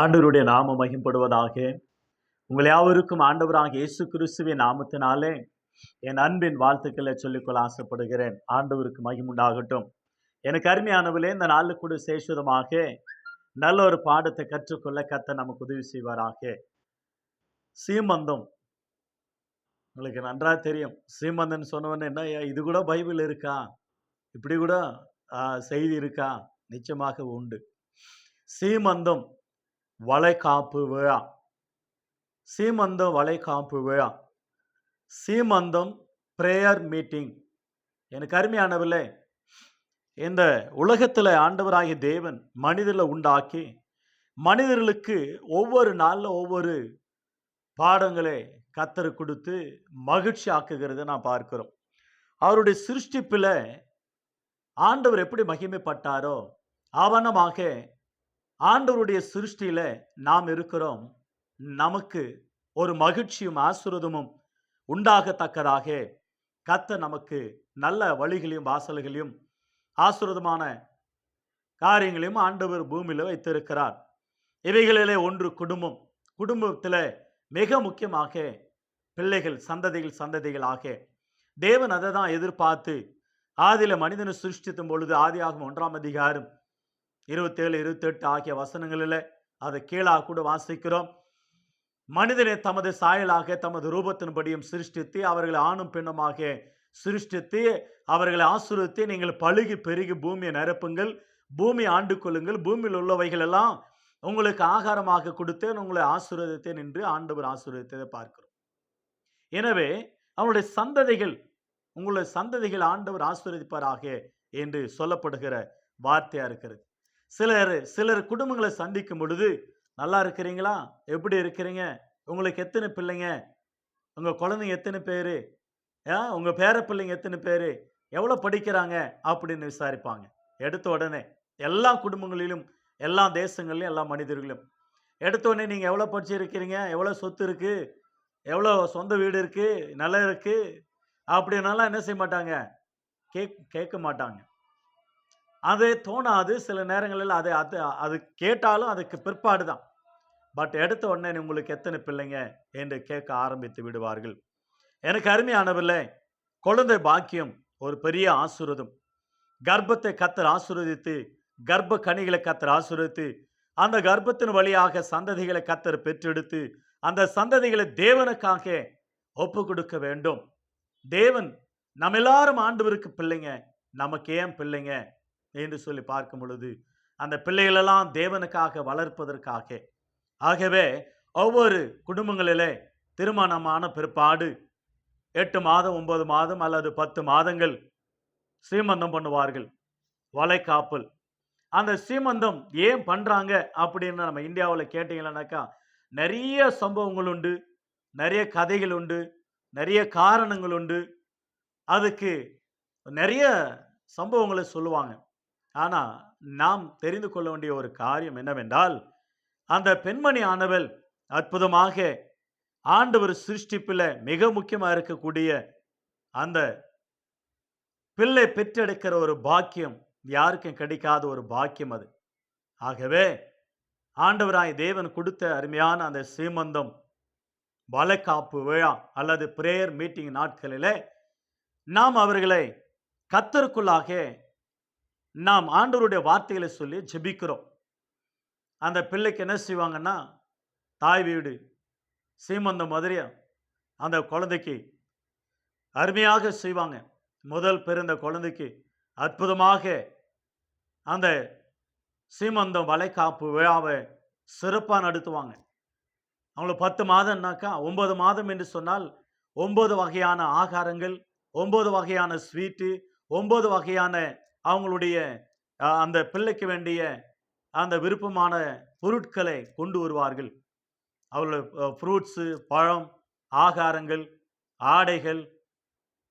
ஆண்டவருடைய நாமம் மகிம்படுவதாக. உங்கள் யாவருக்கும் ஆண்டவராகிய இயேசு கிறிஸ்துவின் நாமத்தினாலே என் அன்பின் வாழ்த்துக்களை சொல்லிக்கொள்ள ஆசைப்படுகிறேன். ஆண்டவருக்கு மகிமுண்டாகட்டும். எனக்கு அருமையானவர்களே, இந்த நாளில் கூட சேஷமாக நல்ல ஒரு பாடத்தை கற்றுக்கொள்ள கர்த்தர் நமக்கு உதவி செய்வாராக. சீமந்தம் உங்களுக்கு நன்றா தெரியும். சீமந்தன் சொன்னவொன்னே, என்ன இது கூட பைபிள் இருக்கா, இப்படி கூட செய்தி இருக்கா? நிச்சயமாக உண்டு. சீமந்தம் வளைகாப்பு விழா. சீமந்தம் வளைகாப்பு விழா. சீமந்தம் பிரேயர் மீட்டிங். எனக்கு அருமையானவர்களே, இந்த உலகத்தில் ஆண்டவராகிய தேவன் மனிதர்களை உண்டாக்கி மனிதர்களுக்கு ஒவ்வொரு நாளில் ஒவ்வொரு பாடங்களை கத்தர் கொடுத்து மகிழ்ச்சி ஆக்குகிறத நான் பார்க்கிறோம். அவருடைய சிருஷ்டிப்பில் ஆண்டவர் எப்படி மகிமைப்பட்டாரோ அவனமாக ஆண்டவருடைய சிருஷ்டியில நாம் இருக்கிறோம். நமக்கு ஒரு மகிழ்ச்சியும் ஆசீர்வாதமும் உண்டாகத்தக்கதாக கர்த்தர் நமக்கு நல்ல வழிகளையும் வாசல்களையும் ஆசீர்வாதமான காரியங்களையும் ஆண்டவர் பூமியில வைத்திருக்கிறார். இவைகளிலே ஒன்று குடும்பம். குடும்பத்தில் மிக முக்கியமாக பிள்ளைகள் சந்ததிகளாக தேவன் அதை தான் எதிர்பார்த்து ஆதியில மனிதனை சிருஷ்டித்தும் பொழுது ஆதியாகமம் 1ஆம் அதிகாரம் 27, 28 ஆகிய வசனங்களில் அதை கீழாக கூட வாசிக்கிறோம். மனிதனை தமது சாயலாக தமது ரூபத்தின்படியும் சிருஷ்டித்து அவர்களை ஆணும் பெண்ணுமாக சிருஷ்டித்து அவர்களை ஆசீர்வதித்து, நீங்கள் பழுகி பெருகி பூமியை நிரப்புங்கள், பூமி ஆண்டு கொள்ளுங்கள், பூமியில் உள்ளவைகள் எல்லாம் உங்களுக்கு ஆகாரமாக கொடுத்தேன், உங்களை ஆசீர்வதித்தேன் என்று ஆண்டவர் ஆசீர்வதித்ததை பார்க்கிறோம். எனவே அவனுடைய சந்ததிகள், உங்களுடைய சந்ததிகள் ஆண்டவர் ஆசீர்வதிப்பாராக என்று சொல்லப்படுகிற வார்த்தையா இருக்கிறது. சிலர் குடும்பங்களை சந்திக்கும் பொழுது, நல்லா இருக்கிறீங்களா, எப்படி இருக்கிறீங்க, உங்களுக்கு எத்தனை பிள்ளைங்க, உங்க குழந்தைங்க எத்தனை பேரு, உங்க பேர பிள்ளைங்க எத்தனை பேரு, எவ்வளவு படிக்கிறாங்க அப்படின்னு விசாரிப்பாங்க. எடுத்த உடனே எல்லா குடும்பங்களிலும் எல்லா தேசங்களிலும் எல்லா மனிதர்களும் எடுத்த உடனே நீங்க எவ்வளவு படிச்சிருக்கிறீங்க, எவ்வளவு சொத்து இருக்கு, எவ்வளவு சொந்த வீடு இருக்கு, நிலம் இருக்கு அப்படின்னாலாம் என்ன செய்ய மாட்டாங்க, கேட்க மாட்டாங்க. அது தோணாது. சில நேரங்களில் அது கேட்டாலும் அதுக்கு பிற்பாடு தான். பட் எடுத்த உடனே உங்களுக்கு எத்தனை பிள்ளைங்க என்று கேட்க ஆரம்பித்து விடுவார்கள். எனக்கு அருமையானவர்களே, குழந்தை பாக்கியம் ஒரு பெரிய ஆசீர்வாதம். கர்ப்பத்தை கர்த்தர் ஆசீர்வதித்து, கர்ப்ப கனிகளை கர்த்தர் ஆசீர்வதித்து, அந்த கர்ப்பத்தின் வழியாக சந்ததிகளை கர்த்தர் பெற்றெடுத்து அந்த சந்ததிகளை தேவனுக்காக ஒப்பு கொடுக்க வேண்டும். தேவன் நம்ம எல்லாரும் ஆண்டவருக்கு பிள்ளைங்க, நமக்கு ஏன் பிள்ளைங்க என்று சொல்லி பார்க்கும் பொழுது அந்த பிள்ளைகளெல்லாம் தேவனுக்காக வளர்ப்பதற்காக. ஆகவே ஒவ்வொரு குடும்பங்களிலே திருமணமான பிற்பாடு 8 மாதம் 9 மாதம் அல்லது 10 மாதங்கள் சீமந்தம் பண்ணுவார்கள், வளைகாப்பல். அந்த சீமந்தம் ஏன் பண்றாங்க அப்படின்னு நம்ம இந்தியாவில் கேட்டீங்கன்னாக்கா நிறைய சம்பவங்கள் உண்டு, நிறைய கதைகள் உண்டு, நிறைய காரணங்கள் உண்டு. அதுக்கு நிறைய சம்பவங்களை சொல்லுவாங்க. ஆனா நாம் தெரிந்து கொள்ள வேண்டிய ஒரு காரியம் என்னவென்றால், அந்த பெண்மணி ஆனவள் அற்புதமாக ஆண்டவர் சிருஷ்டிப்பில் மிக முக்கியமாக இருக்கக்கூடிய அந்த பிள்ளை பெற்றெடுக்கிற ஒரு பாக்கியம் யாருக்கும் கிடைக்காத ஒரு பாக்கியம் அது. ஆகவே ஆண்டவராய் தேவன் கொடுத்த அருமையான அந்த சீமந்தம் வளைகாப்பு விழா அல்லது பிரேயர் மீட்டிங் நாட்களிலே நாம் அவர்களை கர்த்தருக்குள்ளாக நாம் ஆண்டவருடைய வார்த்தைகளை சொல்லி ஜெபிக்கிறோம். அந்த பிள்ளைக்கு என்ன செய்வாங்கன்னா, தாய் வீடு சீமந்தம் மாதிரியா அந்த குழந்தைக்கு அருமையாக செய்வாங்க. முதல் பிறந்த குழந்தைக்கு அற்புதமாக அந்த சீமந்தம் வளைகாப்பு விழாவை சிறப்பாக நடத்துவாங்க. அவங்களுக்கு 10 மாதம்னாக்கா 9 மாதம் என்று சொன்னால் 9 வகையான ஆகாரங்கள், 9 வகையான ஸ்வீட்டு, 9 வகையான அவங்களுடைய அந்த பிள்ளைக்கு வேண்டிய அந்த விருப்பமான பொருட்களை கொண்டு வருவார்கள். அவர்கள் ஃப்ரூட்ஸு, பழம், ஆகாரங்கள், ஆடைகள்,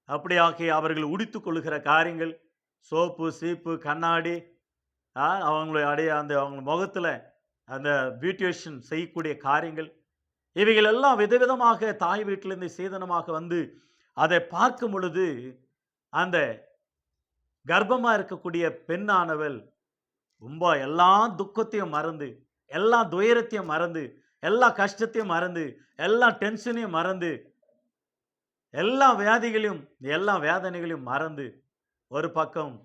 அப்படியாகி அவர்கள் உடுத்து கொள்ளுகிற காரியங்கள், சோப்பு, சீப்பு, கண்ணாடி, அவங்களுடைய அந்த அவங்க முகத்தில் அந்த பியூட்டிஷன் செய்யக்கூடிய காரியங்கள், இவைகள் எல்லாம் விதவிதமாக தாய் வீட்டிலிருந்து சீதனமாக வந்து அதை பார்க்கும் பொழுது அந்த கர்ப்பமாக இருக்கக்கூடிய பெண்ணானவள் ரொம்ப எல்லா துக்கத்தையும் மறந்து எல்லா துயரத்தையும் மறந்து, எல்லா கஷ்டத்தையும் மறந்து, எல்லா டென்ஷனையும் மறந்து, எல்லா வியாதிகளையும், எல்லா வேதனைகளையும் மறந்து, ஒரு பக்கம்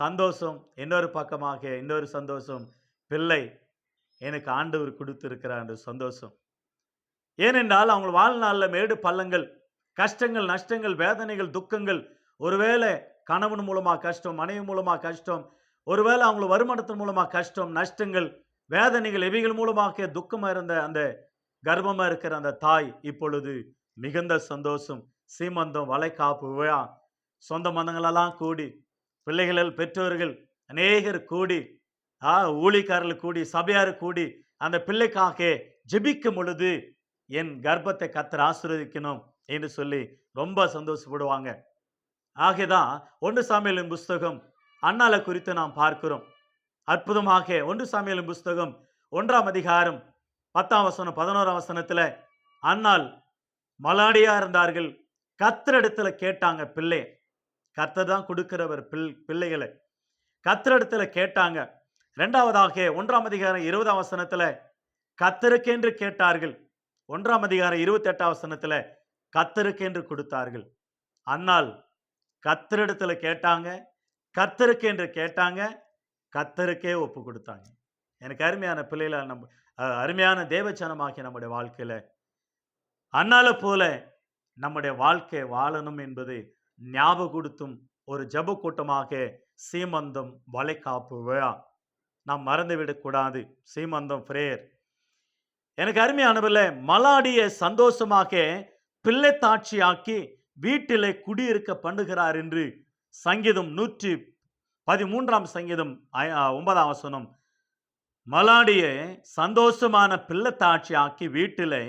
சந்தோஷம், இன்னொரு சந்தோஷம், பிள்ளை எனக்கு ஆண்டவர் கொடுத்திருக்கிறார் என்ற சந்தோஷம். ஏனென்றால் அவங்க வாழ்நாள்ல மேடு பள்ளங்கள், கஷ்டங்கள், நஷ்டங்கள், வேதனைகள், துக்கங்கள், ஒருவேளை கணவன் மூலமா கஷ்டம், மனைவி மூலமா கஷ்டம், ஒருவேளை அவங்க வருமானத்தின் மூலமா கஷ்டம், நஷ்டங்கள், வேதனைகள், இவைகள் மூலமாக துக்கமா இருந்த அந்த கர்ப்பமா இருக்கிற அந்த தாய் இப்பொழுது மிகுந்த சந்தோஷம், சீமந்தம், வளைகாப்பு விழா, சொந்த பந்தங்களெல்லாம் கூடி, பிள்ளைகள், பெற்றோர்கள் அநேகர் கூடி, ஊழியக்காரர்கள் கூடி, சபையார் கூடி, அந்த பிள்ளைக்காக ஜெபிக்கும் பொழுது என் கர்ப்பத்தை கர்த்தர் ஆசீர்வதிக்கணும் என்று சொல்லி ரொம்ப சந்தோஷப்படுவாங்க. ஆகதான் 1 சாமுவேலின் புஸ்தகம் அன்னாளை குறித்து நாம் பார்க்கிறோம். அற்புதமாக 1 சாமுவேலின் புஸ்தகம் 1ஆம் அதிகாரம் 10ஆம் வசனம் 11ஆம் வசனத்துல அன்னாள் மலாடியா இருந்தார்கள். கர்த்தரிடத்துல கேட்டாங்க பிள்ளை. கர்த்தர் தான் கொடுக்கிறவர் பிள்ளைகளை. கர்த்தரிடத்துல கேட்டாங்க. 2வதாக 1ஆம் அதிகாரம் 20ஆம் வசனத்துல கர்த்தருக்கென்று கேட்டார்கள். 1ஆம் அதிகாரம் 28ஆம் வசனத்துல கர்த்தருக்கென்று கொடுத்தார்கள். அன்னாள் கர்த்தரிடத்துல கேட்டாங்க, கர்த்தருக்கென்று கேட்டாங்க, கர்த்தருக்கே ஒப்பு கொடுத்தாங்க. எனக்கு அருமையான பிள்ளைகளை அருமையான தேவச்சனமாகிய நம்முடைய வாழ்க்கையில அன்னாளை போல நம்முடைய வாழ்க்கை வாழணும் என்பது ஞாபகப்படுத்தும் ஒரு ஜெப கூட்டமாக சீமந்தம், வளைகாப்பு விழா நாம் மறந்துவிடக் கூடாது. சீமந்தம் பிரேயர். எனக்கு அருமையானவர்களே, மலாடிய சந்தோஷமாக பிள்ளை தாட்சியாக்கி வீட்டிலே குடியிருக்க பண்ணுகிறார் என்று சங்கீதம் 113ஆம் சங்கீதம் 9ஆம் வசனம் மலாடிய சந்தோஷமான பிள்ளை தாட்சியாக்கி வீட்டிலே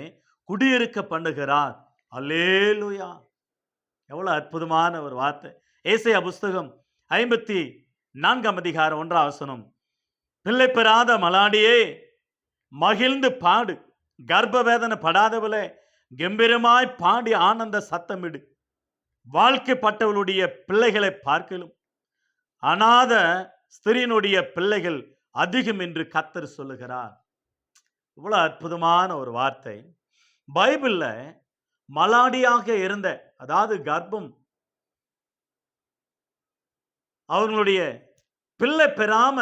குடியிருக்க பண்ணுகிறார். அல்லேலூயா! எவ்வளவு அற்புதமான ஒரு வார்த்தை. ஏசாயா புஸ்தகம் 54ஆம் அதிகாரம் 1ஆம் வசனம், பிள்ளை பெறாத மலாடியே மகிழ்ந்து பாடு, கர்ப்ப வேதனை படாதவளே கம்பீரமாய் பாடி ஆனந்த சத்தமிடு. வாழ்க்கைப்பட்டவளுடைய பிள்ளைகளை பார்க்கலும் அநாத ஸ்திரீனுடைய பிள்ளைகள் அதிகம் என்று கர்த்தர் சொல்லுகிறார். இவ்வளவு அற்புதமான ஒரு வார்த்தை. பைபிள்ல மலாடியாக இருந்த, அதாவது கர்ப்பம், அவர்களுடைய பிள்ளை பெறாம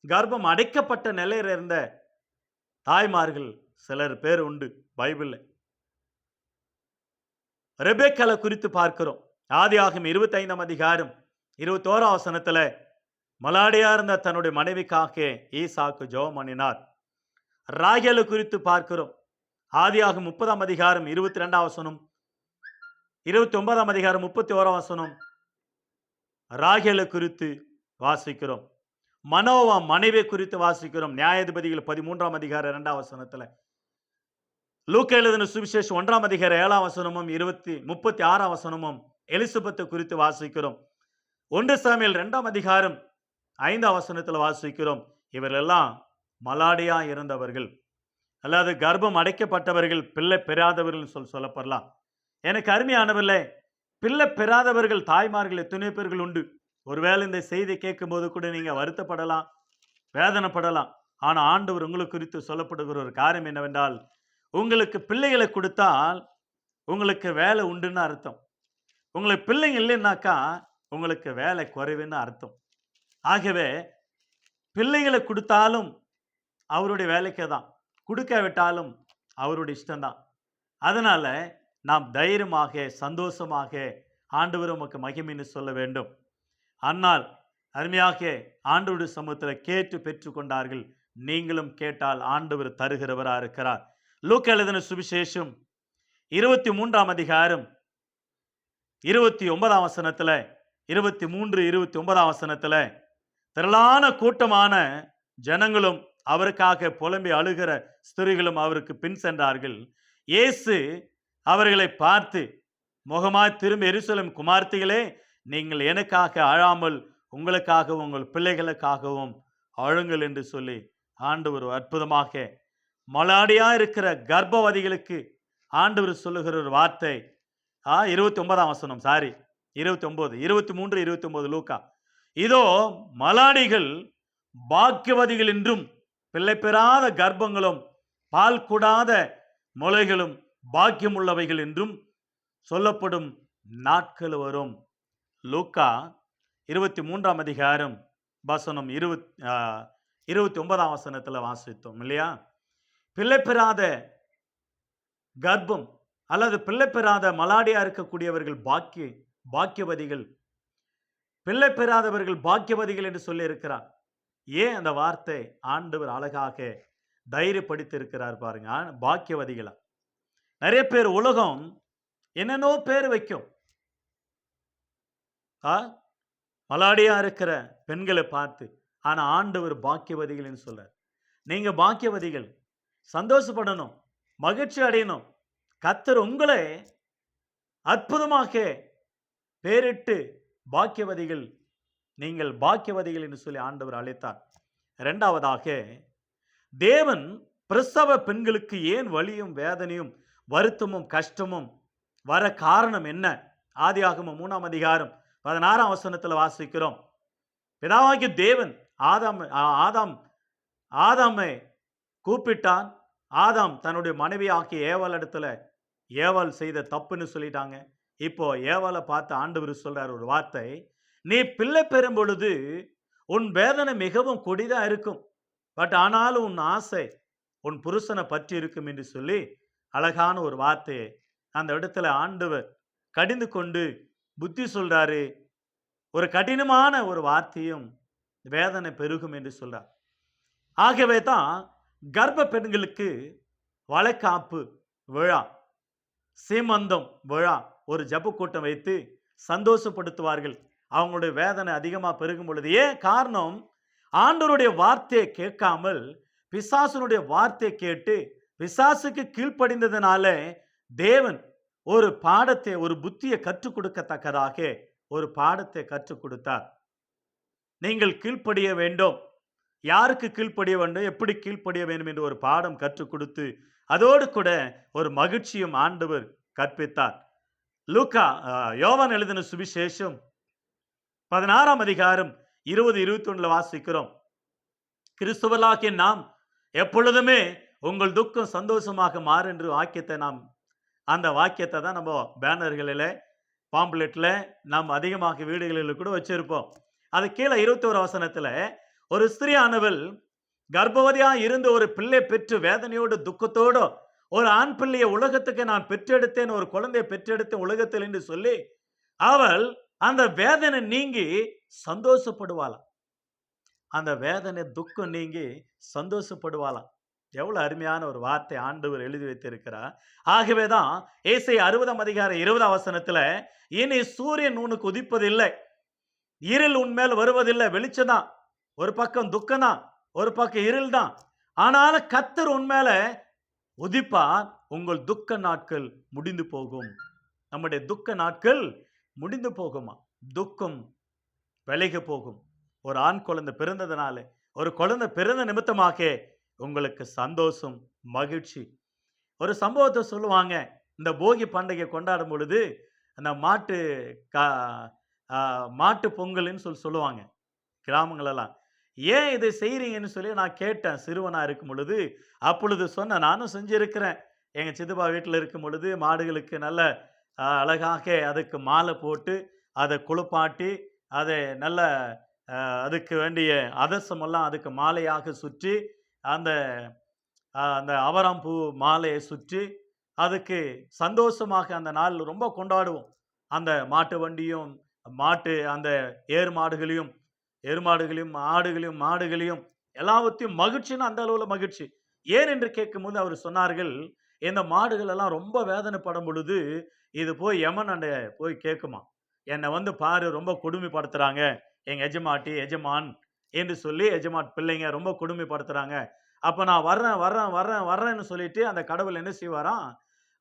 கர்ப்பம் அடைக்கப்பட்ட நிலையில் இருந்த தாய்மார்கள் சிலர் பேர் உண்டு பைபிள்ல. ரெபேக்காளை குறித்து பார்க்கிறோம். ஆதியாகமம் 25ஆம் அதிகாரம் 21ஆம் வசனத்துல மலாடியா இருந்த தன்னுடைய மனைவிக்காக ஈசாக்கு ஜெபம் பண்ணினார். ராகேலை குறித்து பார்க்கிறோம். ஆதியாகமம் 30ஆம் அதிகாரம் 22ஆம் வசனம், 29ஆம் அதிகாரம் 31ஆம் வசனம் ராகேலை குறித்து வாசிக்கிறோம். மனோவா மனைவி குறித்து வாசிக்கிறோம். நியாயாதிபதிகள் 13ஆம் அதிகாரம் 2ஆம் வசனத்துல. லூக்கா எழுதின சுவிசேஷம் 1ஆம் அதிகாரம் 7ஆம் வசனமும் 36ஆம் வசனமும் எலிசபெத்தை குறித்து வாசிக்கிறோம். 1 சாமுவேல் 2ஆம் அதிகாரம் 5ஆம் வசனத்துல வாசிக்கிறோம். இவரெல்லாம் மலாடியா இருந்தவர்கள், அல்லாது கர்ப்பம் அடைக்கப்பட்டவர்கள், பிள்ளை பெறாதவர்கள் சொல்லப்படலாம். எனக்கு அருமையானவர்களே, பிள்ளை பெறாதவர்கள் தாய்மார்கள் எத்தனை பேர்கள் உண்டு. ஒருவேளை இந்த செய்தி கேட்கும் போது கூட நீங்க வருத்தப்படலாம், வேதனைப்படலாம். ஆனா ஆண்டவர் உங்களுக்கு குறித்து சொல்லப்படுகிற ஒரு காரியம் என்னவென்றால், உங்களுக்கு பிள்ளைகளை கொடுத்தால் உங்களுக்கு வேலை உண்டுன்னு அர்த்தம். உங்களுக்கு பிள்ளைங்க இல்லைன்னாக்கா உங்களுக்கு வேலை குறைவுன்னு அர்த்தம். ஆகவே பிள்ளைகளை கொடுத்தாலும் அவருடைய வேலைக்கே தான், கொடுக்காவிட்டாலும் அவருடைய இஷ்டம்தான். அதனால நாம் தைரியமாக சந்தோஷமாக ஆண்டவர் உமக்கு மகிமைன்னு சொல்ல வேண்டும். அன்னால் அருமையாக ஆண்டவருடைய சமூகத்தில் கேட்டு பெற்றுக்கொண்டார்கள். நீங்களும் கேட்டால் ஆண்டவர் தருகிறவராக இருக்கிறார். லூக்கா எழுதின சுவிசேஷம் 23ஆம் அதிகாரம் 29ஆம் வசனத்துல 23-29ஆம் வசனத்துல திரளான கூட்டமான ஜனங்களும் அவருக்காக புலம்பி அழுகிற ஸ்திரீகளும் அவருக்கு பின் சென்றார்கள். இயேசு அவர்களை பார்த்து முகமாய் திரும்பி, எருசலேம் குமார்த்திகளே, நீங்கள் எனக்காக அழாமல் உங்களுக்காகவும் உங்கள் பிள்ளைகளுக்காகவும் அழுங்கள் என்று சொல்லி ஆண்டவர் அற்புதமாக மலாடியா இருக்கிற கர்ப்பவதிகளுக்கு ஆண்டவர் சொல்லுகிற ஒரு வார்த்தை. 29ஆம் வசனம், 23-29 லூக்கா. இதோ மலாடிகள் பாக்கியவதிகள் என்றும் பிள்ளை பெறாத கர்ப்பங்களும் பால் கூடாத முளைகளும் பாக்கியம் உள்ளவைகள் என்றும் சொல்லப்படும் நாட்கள் வரும். லூக்கா 23ஆம் அதிகாரம் வசனம் 29ஆம் வசனத்துல வாசித்தோம் இல்லையா? பிள்ளை பெறாத கர்ப்பம் அல்லது பிள்ளை பெறாத மலாடியா இருக்கக்கூடியவர்கள் பாக்கியவதிகள், பிள்ளை பெறாதவர்கள் பாக்கியவதிகள் என்று சொல்லி இருக்கிறார். ஏன் அந்த வார்த்தை ஆண்டவர் அழகாக தைரியப்படுத்தி இருக்கிறார் பாருங்க. பாக்கியவதிகளா நிறைய பேர் உலகம் என்னென்னோ பேர் வைக்கும். மலாடியா இருக்கிற பெண்களை பார்த்து, ஆனா ஆண்டவர் பாக்கியவதிகள் சொல்றார். நீங்க பாக்கியவதிகள், சந்தோஷப்படணும், மகிழ்ச்சி அடையணும். கர்த்தர் உங்களை அற்புதமாக பேரிட்டு பாக்கியவதிகள், நீங்கள் பாக்கியவதிகள் என்று சொல்லி ஆண்டவர் அழைத்தார். இரண்டாவதாக, தேவன் பிரசவ பெண்களுக்கு ஏன் வலியும் வேதனையும் வருத்தமும் கஷ்டமும் வர காரணம் என்ன? ஆதியாகமம் 3ஆம் அதிகாரம் 16ஆம் வசனத்தில் வாசிக்கிறோம். பிதாவாகிய தேவன் ஆதாமை கூப்பிட்டான். ஆதாம் தன்னுடைய மனைவி ஆகிய ஏவாள் இடத்துல ஏவாள் செய்த தப்புன்னு சொல்லிட்டாங்க. இப்போ ஏவாளை பார்த்து ஆண்டவர் சொல்றார் ஒரு வார்த்தை, நீ பிள்ளை பெறும் பொழுது உன் வேதனை மிகவும் கொடிதா இருக்கும், பட் ஆனாலும் உன் ஆசை உன் புருஷனை பற்றி இருக்கும் என்று சொல்லி அழகான ஒரு வார்த்தையை அந்த இடத்துல ஆண்டவர் கடிந்து கொண்டு புத்தி சொல்றாரு. ஒரு கடினமான ஒரு வார்த்தையும் வேதனை பெருகும் என்று சொல்றார். ஆகவே தான் கர்ப்ப பெண்களுக்கு வளைகாப்பு விழா, சீமந்தம் விழா, ஒரு ஜப கூட்டம் வைத்து சந்தோஷப்படுத்துவார்கள். அவங்களுடைய வேதனை அதிகமாக பெருகும் பொழுது. ஏன் காரணம்? ஆண்டவருடைய வார்த்தையை கேட்காமல் பிசாசுனுடைய வார்த்தையை கேட்டு பிசாசுக்கு கீழ்ப்படிந்ததுனால தேவன் ஒரு பாடத்தை, ஒரு புத்தியை கற்றுக் கொடுக்கத்தக்கதாக ஒரு பாடத்தை கற்றுக் கொடுத்தார். நீங்கள் கீழ்ப்படிய வேண்டும். யாருக்கு கீழ்ப்படிய வேண்டும், எப்படி கீழ்ப்படிய வேண்டும் என்று ஒரு பாடம் கற்றுக் கொடுத்து அதோடு கூட ஒரு மகிழ்ச்சியும் ஆண்டவர் கற்பித்தார். லூக்கா யோவான் எழுதின சுவிசேஷம் 16ஆம் அதிகாரம் 20-21 வாசிக்கிறோம். கிறிஸ்துவலாகிய நாம் எப்பொழுதுமே உங்கள் துக்கம் சந்தோஷமாக மாறு என்று வாக்கியத்தை அந்த வாக்கியத்தை தான் நம்ம பேனர்களில், பாம்ப்லெட்டில் நாம் அதிகமாக வீடுகளில் கூட வச்சிருப்போம். அது கீழே 21 வசனத்தில், ஒரு ஸ்திரீயானவள் கர்ப்பவதியா இருந்து ஒரு பிள்ளை பெற்று வேதனையோடு துக்கத்தோடு ஒரு ஆண் பிள்ளையை உலகத்துக்கு நான் பெற்றெடுத்தேன், ஒரு குழந்தையை பெற்றெடுத்தேன் உலகத்தில் என்று சொல்லி அவள் அந்த வேதனை நீங்கி சந்தோஷப்படுவாளாம். அந்த வேதனை துக்கம் நீங்கி சந்தோஷப்படுவாளாம். எவ்வளவு அருமையான ஒரு வார்த்தை ஆண்டவர் எழுதி வைத்திருக்கிறார். ஆகவேதான் ஏசாயா 60ஆம் அதிகாரம் 20ஆம் வசனத்துல, இனி சூரியன் உனக்கு உதிப்பதில்லை, இருள் உன்மேல் வருவதில்லை. வெளிச்சம்தான், ஒரு பக்கம் துக்கம் தான், ஒரு பக்கம் இருள் தான், ஆனாலும் கர்த்தர் உன்மேல உதிப்பார். உங்கள் துக்க நாட்கள் முடிந்து போகும். நம்முடைய துக்க நாட்கள் முடிந்து போகுமா? துக்கம் விலகி போகும். ஒரு ஆண் குழந்தை பிறந்ததுனால, ஒரு குழந்தை பிறந்த நிமித்தமாக உங்களுக்கு சந்தோஷம், மகிழ்ச்சி. ஒரு சம்பவத்தை சொல்லுவாங்க. இந்த போகி பண்டிகை கொண்டாடும் பொழுது அந்த மாட்டு பொங்கல்னு சொல்லுவாங்க கிராமங்களெல்லாம். ஏன் இதை செய்கிறீங்கன்னு சொல்லி நான் கேட்டேன் சிறுவனா இருக்கும் பொழுது. அப்பொழுது சொன்ன, நானும் செஞ்சிருக்கிறேன். எங்கள் சித்தப்பா வீட்டில் இருக்கும் பொழுது மாடுகளுக்கு நல்ல அழகாக அதுக்கு மாலை போட்டு அதை குளிப்பாட்டி அதை நல்ல அதுக்கு வேண்டிய அதர்சமெல்லாம் அதுக்கு மாலையாக சுற்றி அந்த அந்த அவராம்பூ மாலையை சுற்றி அதுக்கு சந்தோஷமாக அந்த நாள் ரொம்ப கொண்டாடுவோம். அந்த மாட்டு வண்டியும் அந்த ஏர் மாடுகளையும் ஆடுகளையும் எல்லாவற்றையும் மகிழ்ச்சின்னு அந்த அளவில் மகிழ்ச்சி. ஏன் என்று கேட்கும்போது அவர் சொன்னார்கள், இந்த மாடுகள் எல்லாம் ரொம்ப வேதனைப்படும் பொழுது இது போய் யமன் அண்ட போய் கேட்குமா, என்னை பாரு ரொம்ப கொடுமைப்படுத்துறாங்க எங்க எஜமான் என்று சொல்லி, எஜமான் பிள்ளைங்க ரொம்ப கொடுமைப்படுத்துறாங்க. அப்ப நான் வர்றேன்னு சொல்லிட்டு அந்த கடவுள் என்ன செய்வாராம்,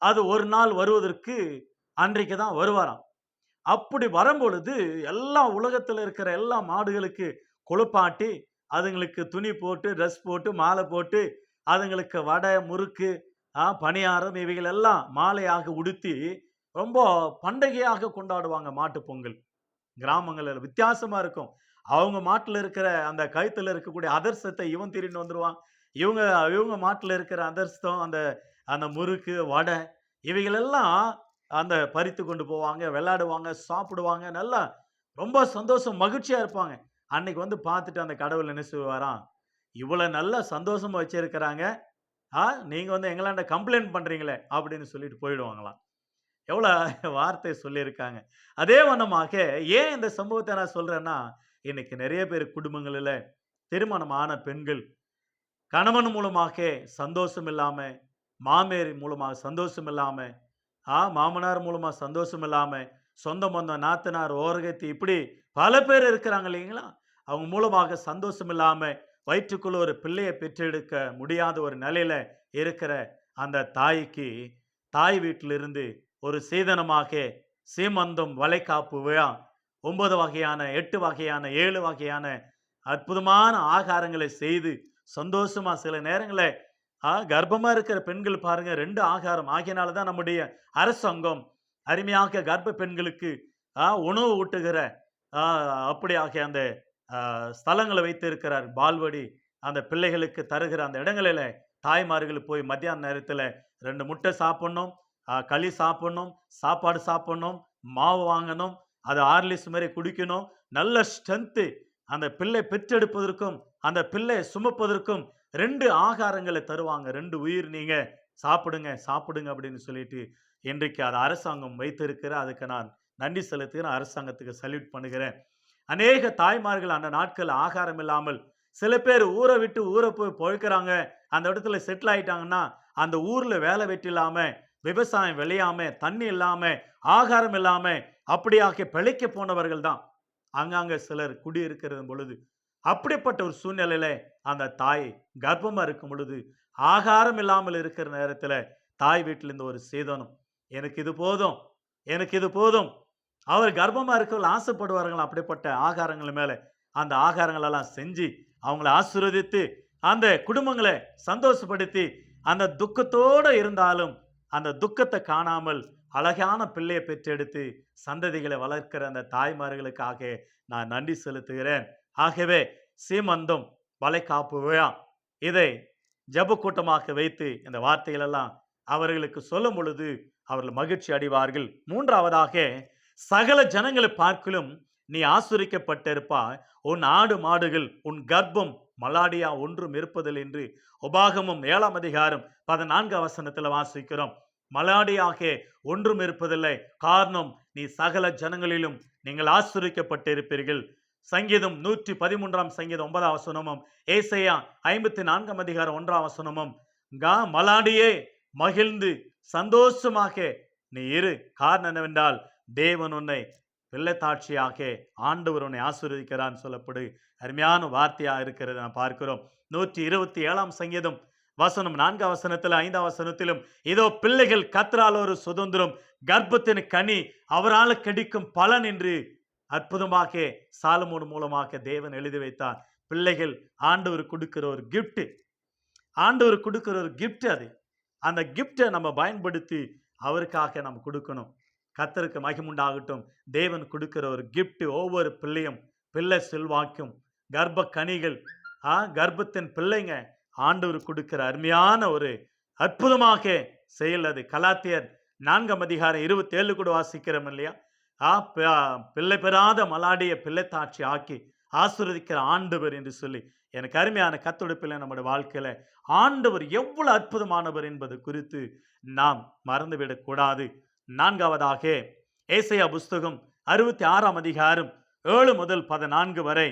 அது ஒரு நாள் வருவதற்கு அன்றைக்கு தான் வருவாராம். அப்படி வரும்பொழுது எல்லா உலகத்தில் இருக்கிற எல்லா மாடுகளுக்கு குளிப்பாட்டி அதுங்களுக்கு துணி போட்டு ட்ரெஸ் போட்டு மாலை போட்டு அதுங்களுக்கு வடை முறுக்கு பணியாரம் இவைகள் எல்லாம் மாலையாக உடுத்தி ரொம்ப பண்டிகையாக கொண்டாடுவாங்க. மாட்டு பொங்கல் கிராமங்களில் வித்தியாசமா இருக்கும். அவங்க மாட்டில் இருக்கிற அந்த கழுத்தில் இருக்கக்கூடிய அதர்சத்தை இவன் திருடின்னு வந்துடுவான், இவங்க இவங்க மாட்டுல இருக்கிற அதிரசம், அந்த அந்த முறுக்கு, வடை இவைகளெல்லாம் அந்த பறித்து கொண்டு போவாங்க, விளையாடுவாங்க, சாப்பிடுவாங்க. நல்லா ரொம்ப சந்தோஷம், மகிழ்ச்சியா இருப்பாங்க. அன்னைக்கு வந்து பார்த்துட்டு அந்த கடவுள் என்ன செய்வாராம், "இவ்வளவு நல்லா சந்தோஷமா வச்சிருக்கிறாங்க. நீங்க வந்து எங்களாண்ட கம்ப்ளைண்ட் பண்றீங்களே!" அப்படின்னு சொல்லிட்டு போயிடுவாங்களாம். எவ்வளோ வார்த்தை சொல்லியிருக்காங்க. அதே வண்ணமாக ஏன் இந்த சம்பவத்த நான் சொல்றேன்னா, இன்னைக்கு நெறைய பேர் குடும்பங்களில திருமணம் ஆன பெண்கள் கணவன் மூலமாக சந்தோஷம் இல்லாம, மாமியார் மூலமா சந்தோஷம் இல்லாம, மாமனார் மூலமா சந்தோஷம் இல்லாம, சொந்த பந்தம், நாத்தனார், ஓரகத்தி இப்படி பல பேர் இருக்கிறாங்க இல்லைங்களா? அவங்க மூலமாக சந்தோஷம் இல்லாம, வயிற்றுக்குள்ள ஒரு பிள்ளைய பெற்றெடுக்க முடியாத ஒரு நிலையில இருக்கிற அந்த தாய்க்கு, தாய் வீட்டிலிருந்து ஒரு சீதனமாக சீமந்தம், வளைகாப்பு விழா 9 வகையான, 8 வகையான, 7 வகையான அற்புதமான ஆகாரங்களை செய்து சந்தோஷமா சில நேரங்கள்ல கர்ப்பமா இருக்கிற பெண்கள் பாருங்க 2 ஆகாரம் ஆகியனால தான் நம்முடைய அரசாங்கம் அருமையாக கர்ப்ப பெண்களுக்கு உணவு ஊட்டுகிற அப்படியாக அந்த ஸ்தலங்களை வைத்து இருக்கிறார். பால்வடி அந்த பிள்ளைகளுக்கு தருகிற அந்த இடங்களில தாய்மார்கள் போய் மத்தியான நேரத்துல 2 முட்டை சாப்பிடணும், களி சாப்பிடணும், சாப்பாடு சாப்பிடணும், மாவு வாங்கணும், அது ஹார்லிக்ஸ் மாரி குடிக்கணும். நல்ல ஸ்ட்ரென்த் அந்த பிள்ளை பெற்றெடுப்பதற்கும், அந்த பிள்ளையை சுமப்பதற்கும் 2 ஆகாரங்களை தருவாங்க. 2 உயிர் நீங்க சாப்பிடுங்க, சாப்பிடுங்க அப்படின்னு சொல்லிட்டு இன்றைக்கு அது அரசாங்கம் வைத்திருக்கிற அதுக்கு நான் நன்றி செலுத்துகிறேன். அரசாங்கத்துக்கு சல்யூட் பண்ணுகிறேன். அநேக தாய்மார்கள் அந்த நாட்கள் ஆகாரம் இல்லாமல் சில பேர் ஊரை விட்டு ஊரை போய் பொழைக்கிறாங்க. அந்த இடத்துல செட்டில் ஆயிட்டாங்கன்னா, அந்த ஊர்ல வேலை வெட்டி இல்லாம, விவசாயம் விளையாம, தண்ணி இல்லாம, ஆகாரம் இல்லாம அப்படியாக பிழைக்க போனவர்கள் தான் அங்கங்க சிலர் குடியிருக்கிற பொழுது. அப்படிப்பட்ட ஒரு சூழ்நிலையில அந்த தாய் கர்ப்பமா இருக்கும் பொழுது, ஆகாரம் இல்லாமல் இருக்கிற நேரத்துல தாய் வீட்டில இருந்து ஒரு சீதனம். எனக்கு இது போதும், எனக்கு இது போதும். அவர் கர்ப்பமா இருக்கவர்கள் ஆசைப்படுவார்கள் அப்படிப்பட்ட ஆகாரங்கள் மேல. அந்த ஆகாரங்கள் எல்லாம் செஞ்சு அவங்கள ஆசீர்வதித்து அந்த குடும்பங்களை சந்தோஷப்படுத்தி அந்த துக்கத்தோட இருந்தாலும் அந்த துக்கத்தை காணாமல் அழகான பிள்ளையை பெற்றெடுத்து சந்ததிகளை வளர்க்கிற அந்த தாய்மார்களுக்காக நான் நன்றி செலுத்துகிறேன். ஆகவே சீமந்தம், வளைகாப்பு விழா இதை ஜெப கூட்டமாக வைத்து இந்த வார்த்தைகள் எல்லாம் அவர்களுக்கு சொல்லும் பொழுது அவர்கள் மகிழ்ச்சி அடைவார்கள். மூன்றாவதாக சகல ஜனங்களை பார்க்கிலும் நீ ஆசீர்வதிக்கப்பட்டிருப்பாய், உன் ஆடு மாடுகள் உன் கர்ப்பம் மலாடியா ஒன்றும் இருப்பதில்லை என்று உபாகமம் 7ஆம் அதிகாரம் 14 வசனத்தில் வாசிக்கிறோம். மலாடியாக ஒன்றும் இருப்பதில்லை, காரணம் நீ சகல ஜனங்களிலும் நீங்கள் ஆசீர்வதிக்கப்பட்டிருப்பீர்கள். சங்கீதம் 113ஆம் சங்கீதம் 9ஆம் வசனமும், ஏசாயா 54ஆம் அதிகாரம் 1ஆம் வசனமும், மலாடியே மகிழ்ந்து சந்தோஷமாக நீ இரு, காரணம் என்னவென்றால் தேவன் உன்னை பிள்ளைத்தாட்சியாக ஆண்டவர் உன்னை ஆசீர்வதிக்கிறான் சொல்லப்படு அருமையான வார்த்தையா இருக்கிறது நாம் பார்க்கிறோம். 127ஆம் சங்கீதம் வசனம் 4ஆம் வசனத்தில் 5ஆம் வசனத்திலும், இதோ பிள்ளைகள் கர்த்தரால் ஒரு சுதந்திரம், கர்ப்பத்தின் கனி அவரால் கிடைக்கும் பலன் என்று அற்புதமாக சாலமோன் மூலமாக தேவன் எழுதி வைத்தார். பிள்ளைகள் ஆண்டவர் கொடுக்கிற ஒரு கிஃப்ட், ஆண்டவர் கொடுக்கிற ஒரு கிஃப்ட். அது அந்த கிஃப்டை நம்ம பயன்படுத்தி அவருக்காக நம்ம கொடுக்கணும். கர்த்தருக்கு மகிமுண்டாகட்டும். தேவன் கொடுக்கிற ஒரு கிஃப்ட் ஒவ்வொரு பிள்ளையும், பிள்ளை செல்வாக்கும், கர்ப்ப கனிகள், கர்ப்பத்தின் பிள்ளைங்க ஆண்டவர் கொடுக்கிற அருமையான ஒரு அற்புதமாக செயல் அது. கலாத்தியர் 4ஆம் அதிகாரம் 27 கூட வாசிக்கிறோம் இல்லையா? பிள்ளை பெறாத மலாடிய பிள்ளைத்தாட்சி ஆக்கி ஆசீர்வதிக்கிற ஆண்டவர் என்று சொல்லி, எனக்கு அருமையான கர்த்தருடைய பிள்ளை, நம்முடைய வாழ்க்கையில ஆண்டவர் எவ்வளவு அற்புதமானவர் என்பது குறித்து நாம் மறந்துவிடக் கூடாது. 4ஆவதாக ஏசாயா புஸ்தகம் 66ஆம் அதிகாரம் 7 முதல் 14 வரை,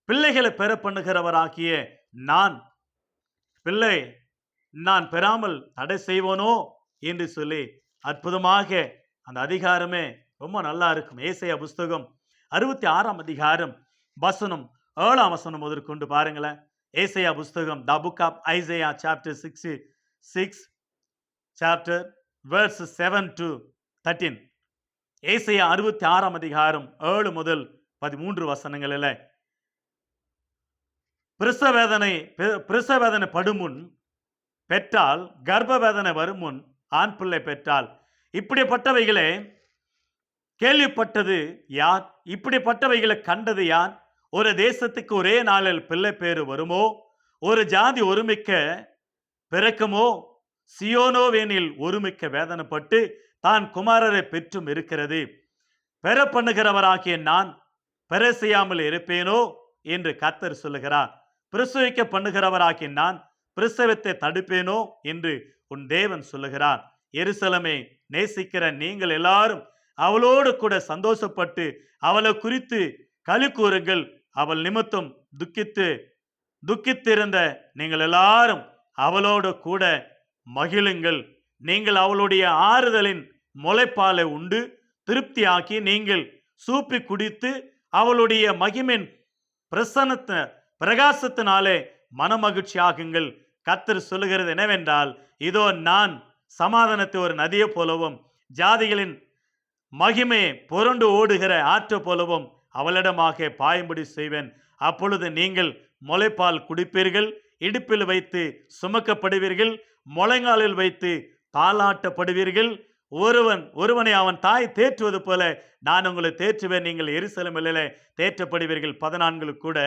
பிள்ளைகளை பெற பண்ணுகிறவராகிய நான் பெறாமல் தடை செய்வோனோ என்று சொல்லி அற்புதமாக அந்த அதிகாரமே ரொம்ப நல்லா இருக்கும். ஏசாயா புஸ்தகம் 66ஆம் அதிகாரம் வசனம் 7ஆம் வசனம் முதற்கொண்டு பாருங்களேன். ஏசாயா புஸ்தகம், the book of Isaiah chapter 6 chapter verse 7 to 13. ஏசாயா 66ஆம் அதிகாரம் 7 முதல் 13 வசனங்களில், பிரசவேதனை படுமுன் பெற்றால், கர்ப்ப வேதனை வரும் முன் ஆண் பிள்ளை பெற்றால், இப்படிப்பட்டவைகளை கேள்விப்பட்டது யார்? இப்படிப்பட்டவைகளை கண்டது யார்? ஒரு தேசத்துக்கு ஒரே நாளில் பிள்ளை பேரு வருமோ? ஒரு ஜாதி ஒருமிக்க பிறக்குமோ? சியோனோவேனில் ஒருமிக்க வேதனைப்பட்டு தான் குமாரரை பெற்றும் இருக்கிறது. பெற பண்ணுகிறவராகிய நான் பெற செய்யாமல் இருப்பேனோ என்று கர்த்தர் சொல்லுகிறார். பிரசவிக்க பண்ணுகிறவராகிய நான் பிரசவத்தை தடுப்பேனோ என்று உன் தேவன் சொல்லுகிறார். எருசலமே, நேசிக்கிற நீங்கள் எல்லாரும் அவளோடு கூட சந்தோஷப்பட்டு அவளை குறித்து களி கூறுங்கள். அவள் நிமித்தம் துக்கித்திருந்த நீங்கள் எல்லாரும் அவளோடு கூட மகிழுங்கள். நீங்கள் அவளுடைய ஆறுதலின் முளைப்பாலை உண்டு திருப்தியாக்கி நீங்கள் சூப்பி குடித்து அவளுடைய மகிமின் பிரகாசத்தினாலே மனமகிழ்ச்சி ஆகுங்கள். கர்த்தர் சொல்லுகிறது என்னவென்றால், இதோ நான் சமாதானத்தை ஒரு நதியை போலவும் ஜாதிகளின் மகிமை புரண்டு ஓடுகிற ஆற்று போலவும் அவளிடமாக பாயும்படி செய்வேன். அப்பொழுது நீங்கள் முளைப்பால் குடிப்பீர்கள், இடுப்பில் வைத்து சுமக்கப்படுவீர்கள், முழங்காலில் வைத்து தாளாட்டப்படுவீர்கள். ஒருவனை அவன் தாய் தேற்றுவது போல நான் உங்களை தேற்றுவேன். நீங்கள் எருசலேமிலே தேற்றப்படுவீர்கள். 14 கூட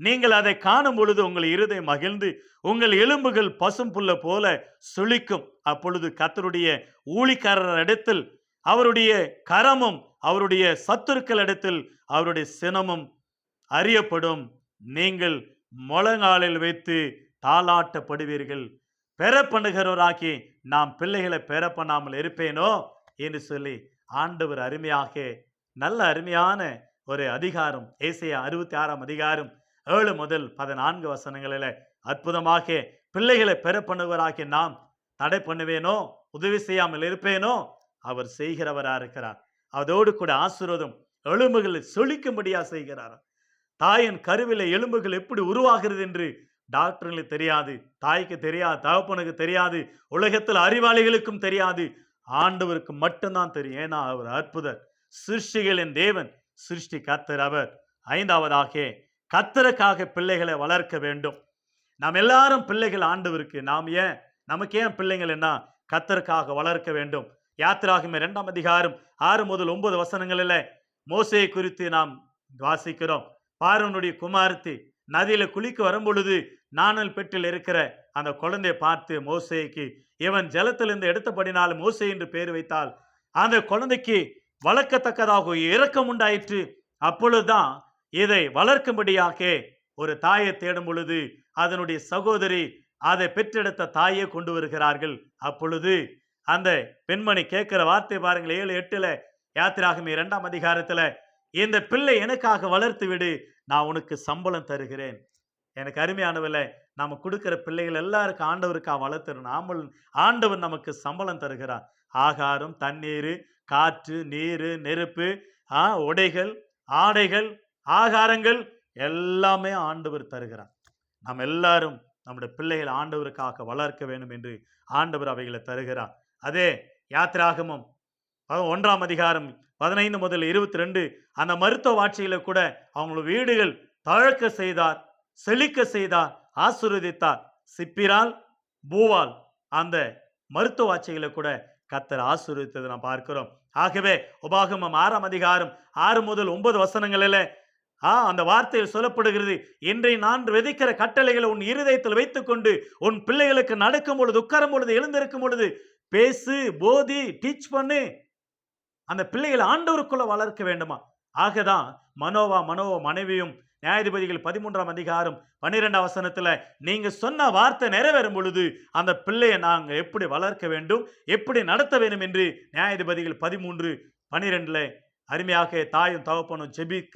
நீங்கள் அதை காணும் பொழுது உங்கள் இருதயம் மகிழ்ந்து உங்கள் எலும்புகள் பசும் புல்ல போல சுளிக்கும். அப்பொழுது கர்த்தருடைய ஊழிக்காரர் இடத்தில் அவருடைய கரமும் அவருடைய சத்துருக்கள் இடத்தில் அவருடைய சினமும் அறியப்படும். நீங்கள் முழங்காலில் வைத்து தாளாட்டப்படுவீர்கள். பெற பண்ணுகிறவராக்கி நாம் பிள்ளைகளை பெற பண்ணாமல் இருப்பேனோ என்று சொல்லி ஆண்டவர் அருமையாக நல்ல அருமையான ஒரு அதிகாரம், ஏசாயா 66 அதிகாரம் 7 முதல் 14 வசனங்களில் அற்புதமாக பிள்ளைகளை பெற பண்ணுவராக்கி நாம் தடை பண்ணுவேனோ, உதவி செய்யாமல் இருப்பேனோ? அவர் செய்கிறவரா இருக்கிறார். அதோடு கூட ஆசீர்வாதம் எலும்புகளை சொலிக்கும்படியா செய்கிறார். தாயின் கருவில எலும்புகள் எப்படி உருவாகிறது என்று டாக்டர்களுக்கு தெரியாது, தாய்க்கு தெரியாது, தகப்பனுக்கு தெரியாது, உலகத்தில் அறிவாளிகளுக்கும் தெரியாது. ஆண்டவருக்கு மட்டும்தான் தெரியும். ஏன்னா அவர் அற்புதர், சிருஷ்டிகளின் தேவன், சிருஷ்டி கர்த்தர் அவர். 5வதாக கர்த்தருக்காக பிள்ளைகளை வளர்க்க வேண்டும். நாம் எல்லாரும் பிள்ளைகள் ஆண்டவருக்கு. நமக்கு ஏன் பிள்ளைகள் என்ன? கர்த்தருக்காக வளர்க்க வேண்டும். யாத்திராகமம் 2 அதிகாரம் 6 முதல் 9 வசனங்களில் மோசேயை குறித்து நாம் வாசிக்கிறோம். பார்வோனுடைய குமாரத்தி நதியில குளிக்க வரும் பொழுது நாணல் பெட்டில் இருக்கிற அந்த குழந்தையை பார்த்து மோசேக்கு இவன் ஜலத்திலிருந்து எடுத்தபடினால் மோசே என்று பெயர் வைத்தால் அந்த குழந்தைக்கு வளர்க்கத்தக்கதாக இரக்கம் உண்டாயிற்று. அப்பொழுதுதான் இதை வளர்க்கும்படியாக ஒரு தாயை தேடும் பொழுது அதனுடைய சகோதரி அதை பெற்றெடுத்த தாயை கொண்டு வருகிறார்கள். அப்பொழுது அந்த பெண்மணி கேட்கிற வார்த்தை பாருங்கள், 7-8 யாத்திராகமம் 2 அதிகாரத்துல, இந்த பிள்ளை எனக்காக வளர்த்து விடு, நான் உனக்கு சம்பளம் தருகிறேன். எனக்கு அருமையானவில்லை, நாம கொடுக்கிற பிள்ளைகள் எல்லாருக்கும் ஆண்டவருக்காக வளர்த்துறோம். ஆண்டவர் நமக்கு சம்பளம் தருகிறார். ஆகாரம், தண்ணீர், காற்று, நீர், நெருப்பு, உடைகள், ஆடைகள், ஆகாரங்கள் எல்லாமே ஆண்டவர் தருகிறார். நாம் எல்லாரும் நம்முடைய பிள்ளைகள் ஆண்டவருக்காக வளர்க்க வேண்டும் என்று ஆண்டவர் அவைகளை தருகிறார். அதே யாத்திராகமம் 1 அதிகாரம் 15 முதல் 22 அந்த மருத்துவ வாட்சியில கூட அவங்களோட வீடுகள் தழக்க செய்தார், செழிக்க செய்தார், ஆசீர்வதித்தார். சிப்பிரால், பூவால் அந்த மருத்துவ வாட்சிகளை கூட கர்த்தர் ஆசீர்வதித்ததை நாம் பார்க்கிறோம். ஆகவே உபாகமம் 6 அதிகாரம் 6 முதல் 9 வசனங்களில் அந்த வார்த்தையில் சொல்லப்படுகிறது, இன்றை நான் விதைக்கிற கட்டளைகளை உன் இருதயத்தில் வைத்துக் கொண்டு உன் பிள்ளைகளுக்கு நடக்கும் பொழுது, உட்காரும் பொழுது, எழுந்திருக்கும் பொழுது பேசு, போதி, டீச் பண்ணு. அந்த பிள்ளைகளை ஆண்டவருக்குள்ள வளர்க்க வேண்டுமா? ஆகதான் மனோவா மனைவியும் நியாயாதிபதிகள் 13 அதிகாரம் 12 வசனத்துல நீங்க சொன்ன வார்த்தை நிறைவேறும் பொழுது அந்த பிள்ளையை நாங்க எப்படி வளர்க்க வேண்டும், எப்படி நடத்த வேண்டும் என்று நியாயாதிபதிகள் 13:12 அருமையாக தாயும் தகப்பனும் ஜெபிக்க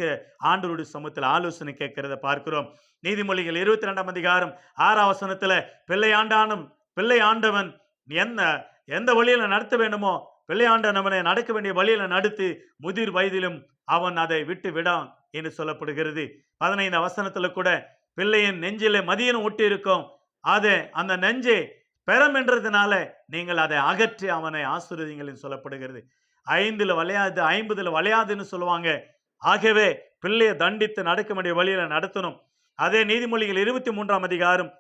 ஆண்டவருடைய சமூகத்தில் ஆலோசனை கேட்கிறத பார்க்கிறோம். நீதிமொழிகள் 22 அதிகாரம் 6 வசனத்துல பிள்ளை ஆண்டவன் எந்த வழியில நடத்த வேண்டுமோ பிள்ளையாண்டவனை நடக்க வேண்டிய வழியில நடத்தி முதிர் வயதிலும் அவன் அதை விட்டு விடான் என்று சொல்லப்படுகிறது. 15 வசனத்துல கூட பிள்ளையின் நெஞ்சில மதியனும் ஒட்டி இருக்கும், அதை அந்த நெஞ்சை பெறம் என்றதுனால நீங்கள் அதை அகற்றி அவனை ஆசீர்வதிங்கள் சொல்லப்படுகிறது. 5 வளையாது 50 வளையாதுன்னு சொல்லுவாங்க. ஆகவே பிள்ளையை தண்டித்து நடக்க வேண்டிய வழியில நடத்தணும். அதே நீதிமொழிகள் 23 அதிகாரம்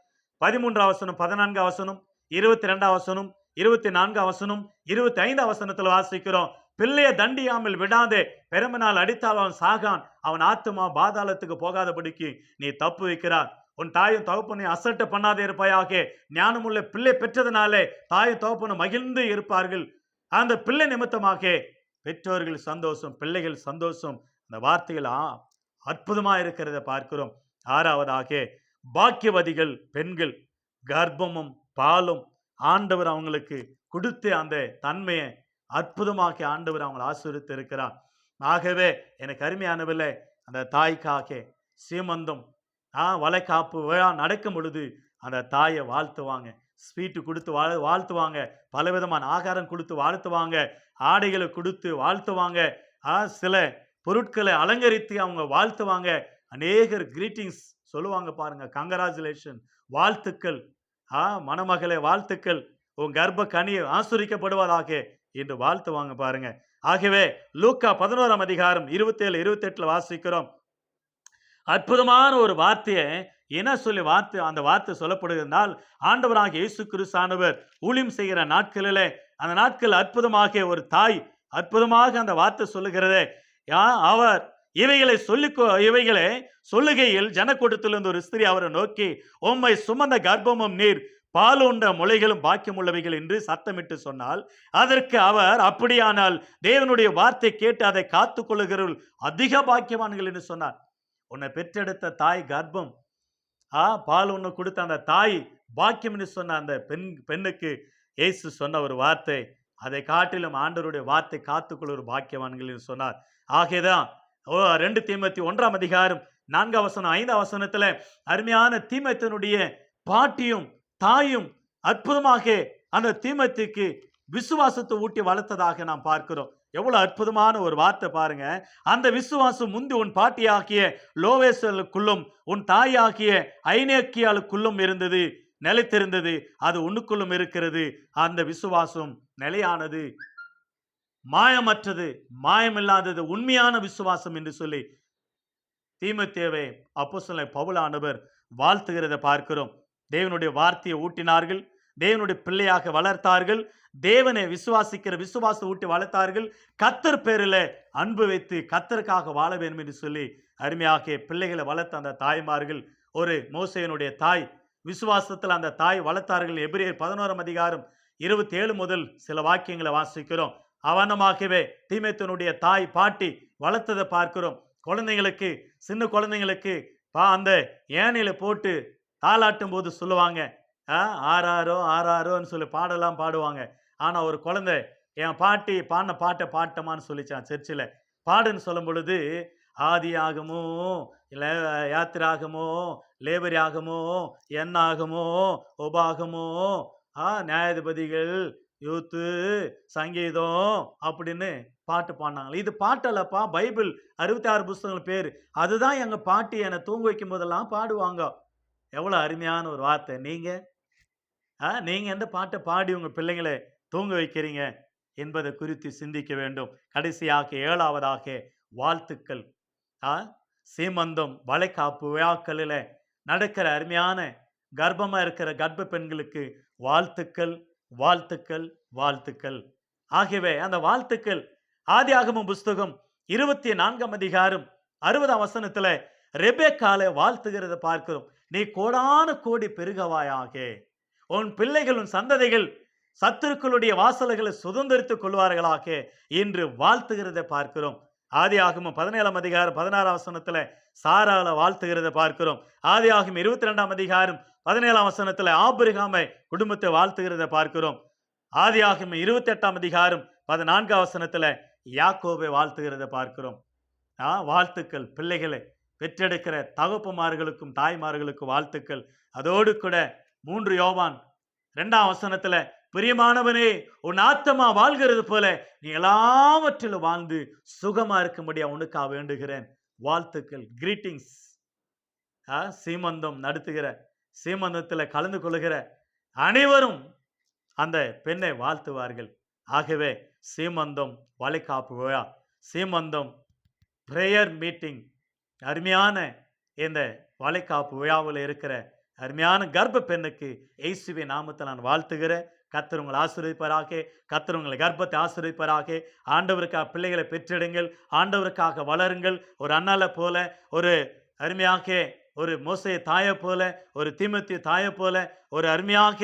13 வசனம், 14 வசனம், 22 வசனம், 24 வசனம், 25 வசனத்தில் வாசிக்கிறோம். பிள்ளையை தண்டியாமல் விடாதே, பெருமனால் அடித்தால் அவன் சாகான், அவன் ஆத்துமா பாதாளத்துக்கு போகாதபடிக்கு நீ தப்பு வைக்கிறார். உன் தாயும் தகப்பனையும் அசட்டை பண்ணாதே இருப்பாயாக. ஞானமுள்ள பிள்ளை பெற்றதுனாலே தாயும் தகப்பனும் மகிழ்ந்து இருப்பார்கள். அந்த பிள்ளை நிமித்தமாக பெற்றோர்கள் சந்தோஷம், பிள்ளைகள் சந்தோஷம். அந்த வார்த்தைகள் அற்புதமா இருக்கிறத பார்க்கிறோம். ஆறாவதாக, பாக்கியவதிகள் பெண்கள் கர்ப்பமும் பாலும் ஆண்டவர் அவங்களுக்கு கொடுத்து அந்த தன்மையை அற்புதமாக்கி ஆண்டவர் அவங்களை ஆசீர்வதித்து இருக்கிறார். ஆகவே எனக்கு அருமையானவில்லை, அந்த தாய்க்காக சீமந்தம் வளைகாப்பு விழா நடக்கும் பொழுது அந்த தாயை வாழ்த்துவாங்க, ஸ்வீட்டு கொடுத்து வாழ்த்துவாங்க, பலவிதமான ஆகாரம் கொடுத்து வாழ்த்துவாங்க, ஆடைகளை கொடுத்து வாழ்த்துவாங்க, சில பொருட்களை அலங்கரித்து அவங்க வாழ்த்துவாங்க. அநேகர் கிரீட்டிங்ஸ் சொல்லுவாங்க பாருங்க, கங்கராச்சுலேஷன், வாழ்த்துக்கள், மணமகளே வாழ்த்துக்கள், உன் கர்ப்ப கனி ஆசீர்வதிக்கப்படுவதாக என்று வாழ்த்துவாங்க பாருங்க. ஆகவே லூக்கா 11ஆம் அதிகாரம் 27, 28 வாசிக்கிறோம். அற்புதமான ஒரு வார்த்தையை என்ன சொல்லி அந்த வார்த்தை சொல்லப்படுகிறதால், ஆண்டவராக இயேசு கிறிஸ்தானவர் ஊழியம் செய்கிற நாட்களிலே, அந்த நாட்கள் அற்புதமாக ஒரு தாய் அற்புதமாக அந்த வார்த்தை சொல்லுகிறதே, அவர் இவைகளை சொல்லுகையில் ஜனக்கூட்டத்திலிருந்து ஒரு ஸ்திரீ அவரை நோக்கி, உம்மை சுமந்த கர்ப்பமும் நீர் பாலுண்ட முளைகளும் பாக்கியம் உள்ளவைகள் என்று சத்தமிட்டு சொன்னால், அதற்கு அவர், அப்படியானால் தேவனுடைய வார்த்தை கேட்டு அதை காத்துக் கொள்ளுகிறவர்கள் அதிக பாக்கியவான்கள் என்று சொன்னார். உன்னை பெற்றெடுத்த தாய் கர்ப்பம், பால் ஒன்று கொடுத்த அந்த தாய் பாக்கியம் என்று சொன்ன அந்த பெண்ணுக்கு இயேசு சொன்ன ஒரு வார்த்தை, அதை காட்டிலும் ஆண்டவருடைய வார்த்தை காத்துக்கொள்ள ஒரு பாக்கியவான்கள் என்று சொன்னார். ஆகேதான் 2 தீமோத்தேயு 1ஆம் அதிகாரம் 4ஆம் வசனம் 5ஆம் வசனத்துல அருமையான தீமோத்தேயுனுடைய பாட்டியும் தாயும் அற்புதமாக அந்த தீமோத்தேயுக்கு விசுவாசத்தை ஊட்டி வளர்த்ததாக நாம் பார்க்கிறோம். எவ்வளவு அற்புதமான ஒரு வார்த்தை பாருங்க. அந்த விசுவாசம் முந்தி உன் பாட்டியாகிய லோவேசலுக்குள்ளும் உன் தாயாகிய ஐநேக்கியாளுக்குள்ளும் இருந்தது, நிலைத்திருந்தது, அது உன்னுக்குள்ளும் இருக்கிறது. அந்த விசுவாசம் நிலையானது, மாயமற்றது, மாயமில்லாதது, உண்மையான விசுவாசம் என்று சொல்லி தீமோத்தேயுவை அப்போஸ்தலன் பவுலானவர் வாழ்த்துகிறத பார்க்கிறோம். தேவனுடைய வார்த்தையை ஊட்டினார்கள், தேவனுடைய பிள்ளையாக வளர்த்தார்கள், தேவனை விசுவாசிக்கிற விசுவாசம் ஊட்டி வளர்த்தார்கள், கர்த்தர் பேரில் அன்பு வைத்து கர்த்தருக்காக வாழ வேண்டும் என்று சொல்லி அருமையாக பிள்ளைகளை வளர்த்த அந்த தாய்மார்கள். ஒரு மோசேயினுடைய தாய் விசுவாசத்தில் அந்த தாய் வளர்த்தார்கள். எபிரேயர் 11ஆம் அதிகாரம் 27 முதல் சில வாக்கியங்களை வாசிக்கிறோம். அவனமாகவே தீமோத்தேயுனுடைய தாய் பாட்டி வளர்த்ததை பார்க்கிறோம். குழந்தைங்களுக்கு, சின்ன குழந்தைங்களுக்கு அந்த ஏனையில போட்டு தாளாட்டும் போது சொல்லுவாங்க, ஆறாரோ ஆறாரோன்னு சொல்லி பாடலாம் பாடுவாங்க. ஆனா ஒரு குழந்தை என் பாட்டி பாடின பாட்டை பாட்டமான்னு சொல்லிச்சான் சர்ச்சில். பாடுன்னு சொல்லும் பொழுது ஆதியாகமோ இல்லை யாத்திராகமோ லேபரியாகமோ எண்ணாகமோ உபாகமோ நியாயாதிபதிகள் யூத்து சங்கீதம் அப்படின்னு பாட்டு பாடினாங்களே. இது பாட்டல்லப்பா, பைபிள் 66 புஸ்தகங்கள் பேர். அதுதான் எங்க பாட்டி என்னை தூங்க வைக்கும் போதெல்லாம் பாடுவாங்க. எவ்வளவு அருமையான ஒரு வார்த்தை. நீங்க எந்த பாட்டை பாடி உங்க பிள்ளைங்களை தூங்க வைக்கிறீங்க என்பதை குறித்து சிந்திக்க வேண்டும். கடைசியாக 7ஆவதாக வாழ்த்துக்கள். சீமந்தம் வளைகாப்பு விழாக்களில் நடக்கிற அருமையான கர்ப்பமா இருக்கிற கர்ப்ப பெண்களுக்கு வாழ்த்துக்கள், வாழ்த்துக்கள், வாழ்த்துக்கள். ஆகவே அந்த வாழ்த்துக்கள் ஆதியாகமம் புஸ்தகம் 24ஆம் அதிகாரம் 60ஆம் வசனத்துல ரெபெக்காலை வாழ்த்துகிறத பார்க்கிறோம். நீ கோடான கோடி பெருகவாயாக, உன் பிள்ளைகள் உன் சந்ததிகள் சத்துருக்களுடைய வாசல்களை சுதந்திரித்துக் கொள்வார்களாக என்று வாழ்த்துகிறத பார்க்கிறோம். ஆதியாகமம் 17ஆம் அதிகாரம் 16ஆம் வசனத்துல சாரால வாழ்த்துகிறத பார்க்கிறோம். ஆதியாகமம் 22ஆம் அதிகாரம் 17ஆம் வசனத்துல ஆபிரகாமை குடும்பத்தை வாழ்த்துகிறத பார்க்கிறோம். ஆதியாகமம் 28ஆம் அதிகாரம் 14ஆம் வசனத்துல யாக்கோபை வாழ்த்துகிறத பார்க்கிறோம். வாழ்த்துக்கள். பிள்ளைகளை பெற்றெடுக்கிற தகப்பமார்களுக்கும் தாய்மார்களுக்கும் வாழ்த்துக்கள். அதோடு கூட 3 யோவான் 2ஆம் வசனத்துல பிரியமானவனே, உன் ஆத்மா வாழ்கிறது போல நீ எல்லாவற்றிலும் வாழ்ந்து சுகமா இருக்கும்படியா உனக்கா வேண்டுகிறேன். வாழ்த்துக்கள், கிரீட்டிங்ஸ். சீமந்தம் நடத்துகிற, சீமந்தத்தில் கலந்து கொள்ளுகிற அனைவரும் அந்த பெண்ணை வாழ்த்துவார்கள். ஆகவே சீமந்தம் வளைகாப்பு விழா, சீமந்தம் பிரேயர் மீட்டிங், அருமையான இந்த வளைகாப்பு விழாவில் இருக்கிற அருமையான கர்ப்ப பெண்ணுக்கு இயேசுவின் நாமத்தை நான் வாழ்த்துகிறேன். கர்த்தர் உங்களை ஆசீர்வதிப்பாராக. கர்த்தர் உங்களை கர்ப்பத்தை ஆசீர்வதிப்பாராக. ஆண்டவருக்காக பிள்ளைகளை பெற்றெடுங்கள். ஆண்டவருக்காக வளருங்கள். ஒரு அண்ணால போல, ஒரு அருமையாக ஒரு மோசே தாயை போல, ஒரு தீமோத்தேயு தாயை போல, ஒரு அருமையாக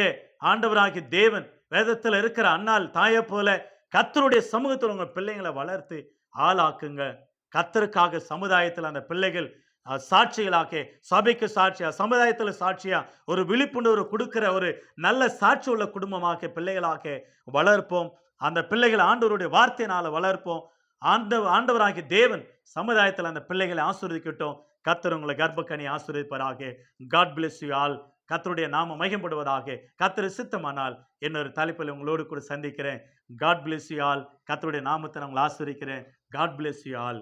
ஆண்டவராகிய தேவன் வேதத்தில் இருக்கிற அன்னாள் தாயை போல கர்த்தருடைய சமூகத்தில் உங்க பிள்ளைங்களை வளர்த்து ஆளாக்குங்க. கர்த்தருக்காக சமுதாயத்தில் அந்த பிள்ளைகள் சாட்சிகளாக, சபைக்கு சாட்சியா, சமுதாயத்தில் சாட்சியா, ஒரு விழிப்புணர்வு கொடுக்கிற ஒரு நல்ல சாட்சி உள்ள குடும்பமாக பிள்ளைகளாக வளர்ப்போம். அந்த பிள்ளைகள் ஆண்டவருடைய வார்த்தையினால வளர்ப்போம். ஆண்டவராகிய தேவன் சமுதாயத்தில் அந்த பிள்ளைகளை ஆசீர்வதிக்கட்டும். கர்த்தர் உங்களை கர்ப்பக்கனி ஆசீர்வதிப்பாராக. God bless you all. கர்த்தருடைய நாமம் மகிமைப்படுவதாக. கர்த்தர் சித்தமானால் இன்னொரு தலைப்பில் உங்களோடு கூட சந்திக்கிறேன். God bless you all. கர்த்தருடைய நாமத்தை நான் உங்களை ஆசீர்வதிக்கிறேன். God bless you all.